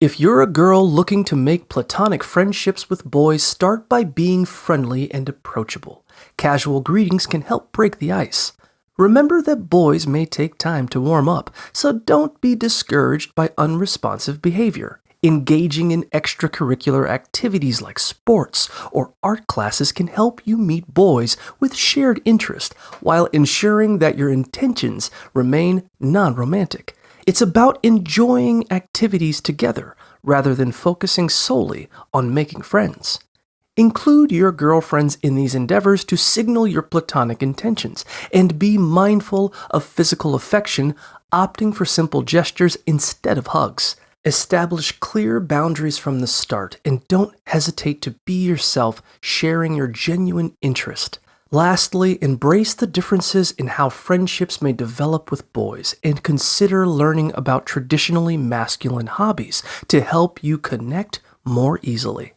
If you're a girl looking to make platonic friendships with boys, start by being friendly and approachable. Casual greetings can help break the ice. Remember that boys may take time to warm up, so don't be discouraged by unresponsive behavior. Engaging in extracurricular activities like sports or art classes can help you meet boys with shared interest while ensuring that your intentions remain non-romantic. It's about enjoying activities together rather than focusing solely on making friends. Include your girlfriends in these endeavors to signal your platonic intentions, and be mindful of physical affection, opting for simple gestures instead of hugs. Establish clear boundaries from the start, and don't hesitate to be yourself, sharing your genuine interest. Lastly, embrace the differences in how friendships may develop with boys, and consider learning about traditionally masculine hobbies to help you connect more easily.